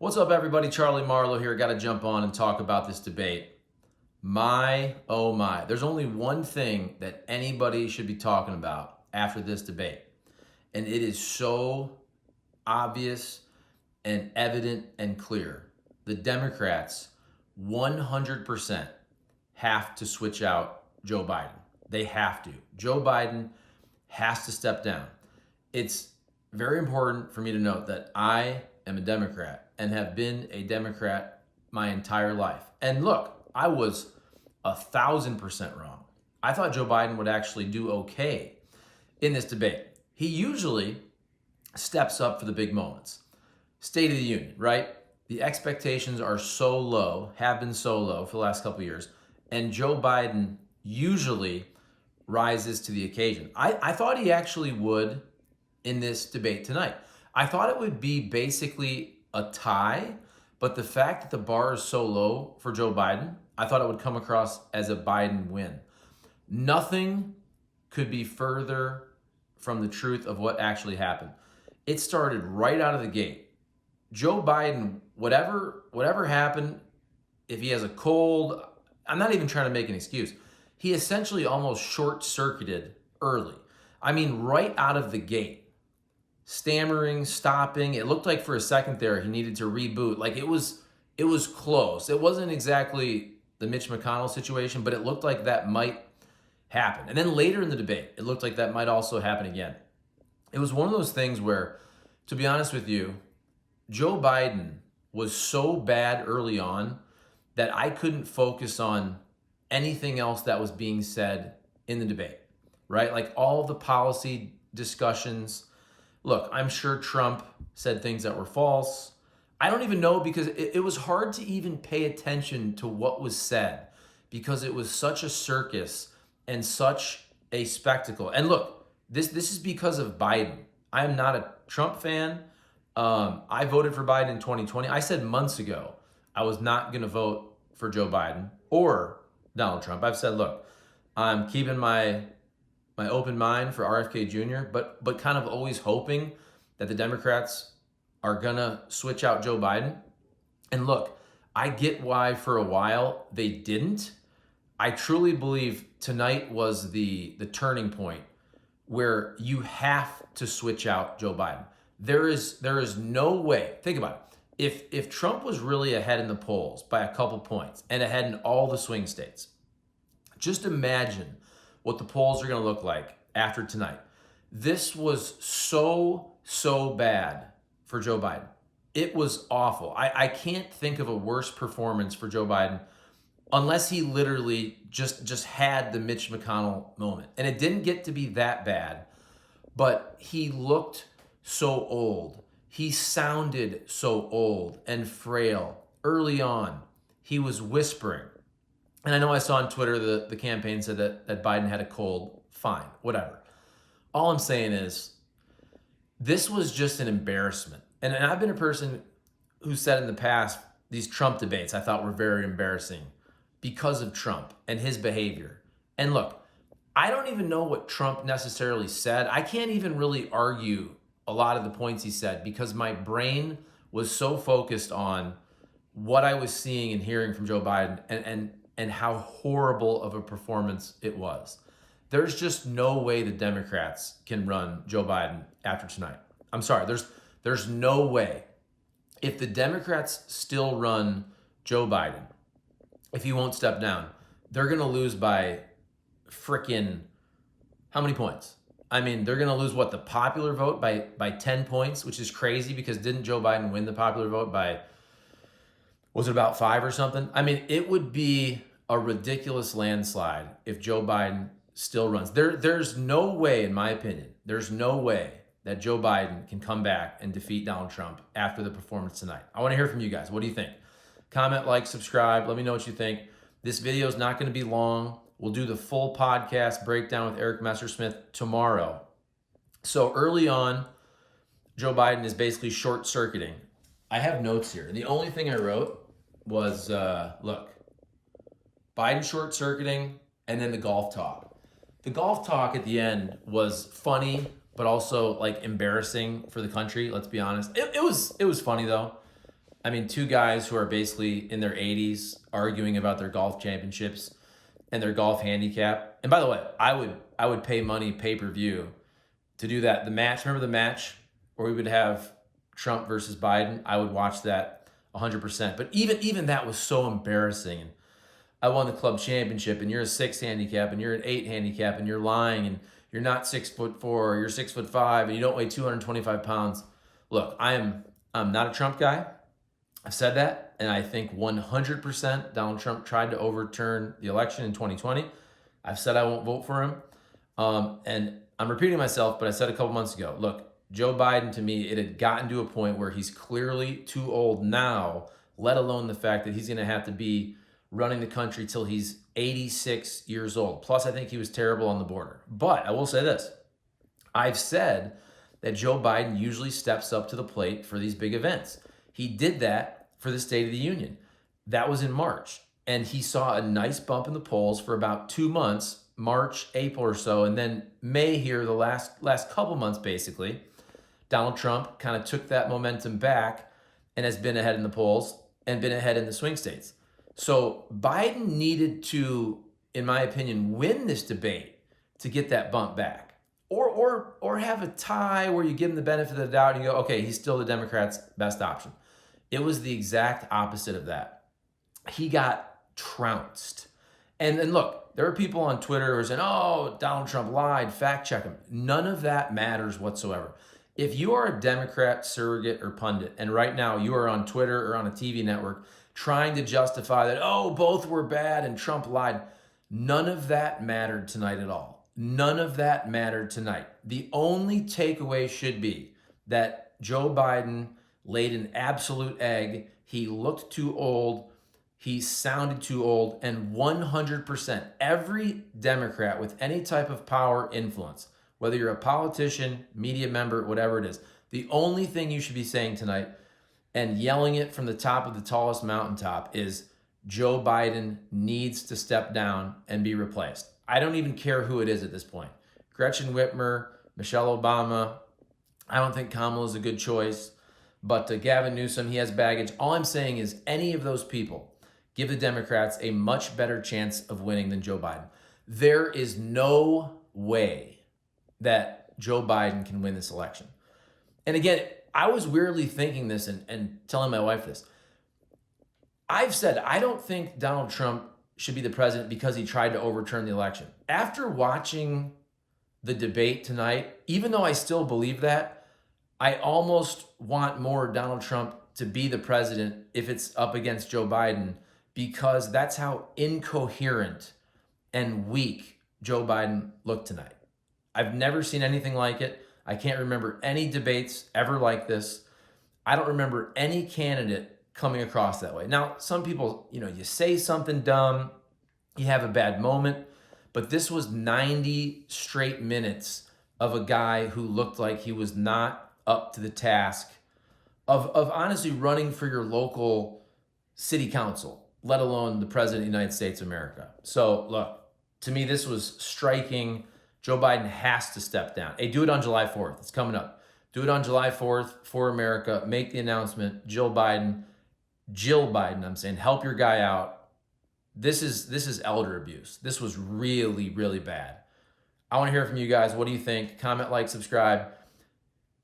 What's up, everybody? Charlie Marlow here. Got to jump on and talk about this debate. My, oh my. There's only one thing that anybody should be talking about after this debate. And it is so obvious and evident and clear. The Democrats 100% have to switch out Joe Biden. They have to. Joe Biden has to step down. It's very important for me to note that I am a Democrat and have been a Democrat my entire life. And look, I was 1,000% wrong. I thought Joe Biden would actually do okay in this debate. He usually steps up for the big moments. State of the Union, right? The expectations are so low, have been so low for the last couple of years, and Joe Biden usually rises to the occasion. I thought he actually would in this debate tonight. I thought it would be basically a tie, but the fact that the bar is so low for Joe Biden, I thought it would come across as a Biden win. Nothing could be further from the truth of what actually happened. It started right out of the gate. Joe Biden, whatever happened, if he has a cold, I'm not even trying to make an excuse. He essentially almost short-circuited early. I mean, right out of the gate. Stammering, stopping. It looked like for a second there he needed to reboot. Like it was close. It wasn't exactly the Mitch McConnell situation, but it looked like that might happen. And then later in the debate, it looked like that might also happen again. It was one of those things where, to be honest with you, Joe Biden was so bad early on that I couldn't focus on anything else that was being said in the debate, right? Like all the policy discussions. Look, I'm sure Trump said things that were false. I don't even know because it was hard to even pay attention to what was said because it was such a circus and such a spectacle. And look, this is because of Biden. I am not a Trump fan. I voted for Biden in 2020. I said months ago I was not going to vote for Joe Biden or Donald Trump. I've said, look, I'm keeping my open mind for RFK Jr., but kind of always hoping that the Democrats are gonna switch out Joe Biden. And look, I get why for a while they didn't. I truly believe tonight was the turning point where you have to switch out Joe Biden. There is no way. Think about it. If Trump was really ahead in the polls by a couple points and ahead in all the swing states, just imagine what the polls are going to look like after tonight. This was so bad for Joe Biden. It was awful. I can't think of a worse performance for Joe Biden unless he literally just had the Mitch McConnell moment. And it didn't get to be that bad, but he looked so old. He sounded so old and frail. Early on, he was whispering. And I know I saw on Twitter the campaign said that Biden had a cold. Fine, whatever. All I'm saying is this was just an embarrassment. And I've been a person who said in the past these Trump debates I thought were very embarrassing because of Trump and his behavior. And look, I don't even know what Trump necessarily said. I can't even really argue a lot of the points he said because my brain was so focused on what I was seeing and hearing from Joe Biden and how horrible of a performance it was. There's just no way the Democrats can run Joe Biden after tonight. I'm sorry, there's no way. If the Democrats still run Joe Biden, if he won't step down, they're gonna lose by frickin' how many points? I mean, they're gonna lose the popular vote by 10 points, which is crazy because didn't Joe Biden win the popular vote by, was it about 5 or something? I mean, it would be a ridiculous landslide if Joe Biden still runs. There's no way, in my opinion, there's no way that Joe Biden can come back and defeat Donald Trump after the performance tonight. I want to hear from you guys. What do you think? Comment, like, subscribe. Let me know what you think. This video is not going to be long. We'll do the full podcast breakdown with Eric Messersmith tomorrow. So early on, Joe Biden is basically short-circuiting. I have notes here. The only thing I wrote was, look, Biden short-circuiting and then the golf talk. The golf talk at the end was funny, but also like embarrassing for the country. Let's be honest. It was funny though. I mean, two guys who are basically in their 80s arguing about their golf championships and their golf handicap. And by the way, I would pay money pay-per-view to do that. The match, remember the match where we would have Trump versus Biden? I would watch that 100%. But even that was so embarrassing. And I won the club championship, and you're a 6 handicap, and you're an 8 handicap, and you're lying, and you're not 6'4", or you're 6'5", and you don't weigh 225 pounds. Look, I'm not a Trump guy. I've said that, and I think 100% Donald Trump tried to overturn the election in 2020. I've said I won't vote for him. And I'm repeating myself, but I said a couple months ago, look, Joe Biden, to me, it had gotten to a point where he's clearly too old now, let alone the fact that he's going to have to be running the country till he's 86 years old. Plus, I think he was terrible on the border. But I will say this. I've said that Joe Biden usually steps up to the plate for these big events. He did that for the State of the Union. That was in March. And he saw a nice bump in the polls for about 2 months, March, April or so. And then May here, the last couple months, basically, Donald Trump kind of took that momentum back and has been ahead in the polls and been ahead in the swing states. So Biden needed to, in my opinion, win this debate to get that bump back. Or have a tie where you give him the benefit of the doubt and you go, okay, he's still the Democrats' best option. It was the exact opposite of that. He got trounced. And look, there are people on Twitter who are saying, oh, Donald Trump lied, fact check him. None of that matters whatsoever. If you are a Democrat surrogate or pundit, and right now you are on Twitter or on a TV network trying to justify that, oh, both were bad and Trump lied, none of that mattered tonight at all. None of that mattered tonight. The only takeaway should be that Joe Biden laid an absolute egg. He looked too old. He sounded too old. And 100%, every Democrat with any type of power influence, whether you're a politician, media member, whatever it is, the only thing you should be saying tonight and yelling it from the top of the tallest mountaintop is Joe Biden needs to step down and be replaced. I don't even care who it is at this point. Gretchen Whitmer, Michelle Obama. I don't think Kamala is a good choice. But Gavin Newsom, he has baggage. All I'm saying is any of those people give the Democrats a much better chance of winning than Joe Biden. There is no way that Joe Biden can win this election. And again, I was weirdly thinking this and telling my wife this. I've said I don't think Donald Trump should be the president because he tried to overturn the election. After watching the debate tonight, even though I still believe that, I almost want more Donald Trump to be the president if it's up against Joe Biden, because that's how incoherent and weak Joe Biden looked tonight. I've never seen anything like it. I can't remember any debates ever like this. I don't remember any candidate coming across that way. Now, some people, you say something dumb, you have a bad moment, but this was 90 straight minutes of a guy who looked like he was not up to the task of honestly running for your local city council, let alone the president of the United States of America. So look, to me, this was striking. Joe Biden has to step down. Hey, do it on July 4th. It's coming up. Do it on July 4th for America. Make the announcement. Jill Biden, I'm saying, help your guy out. This is elder abuse. This was really, really bad. I want to hear from you guys. What do you think? Comment, like, subscribe.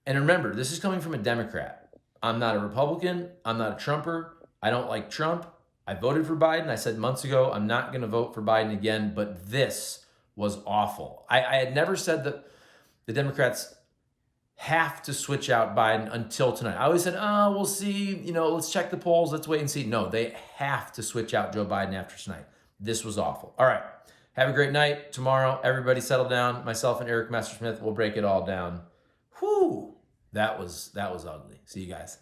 And remember, this is coming from a Democrat. I'm not a Republican. I'm not a Trumper. I don't like Trump. I voted for Biden. I said months ago, I'm not going to vote for Biden again, but this was awful. I had never said that the Democrats have to switch out Biden until tonight. I always said, we'll see, let's check the polls, let's wait and see. No, they have to switch out Joe Biden after tonight. This was awful. All right, have a great night. Tomorrow, everybody settle down. Myself and Eric Messersmith will break it all down. Whew, that was ugly. See you guys.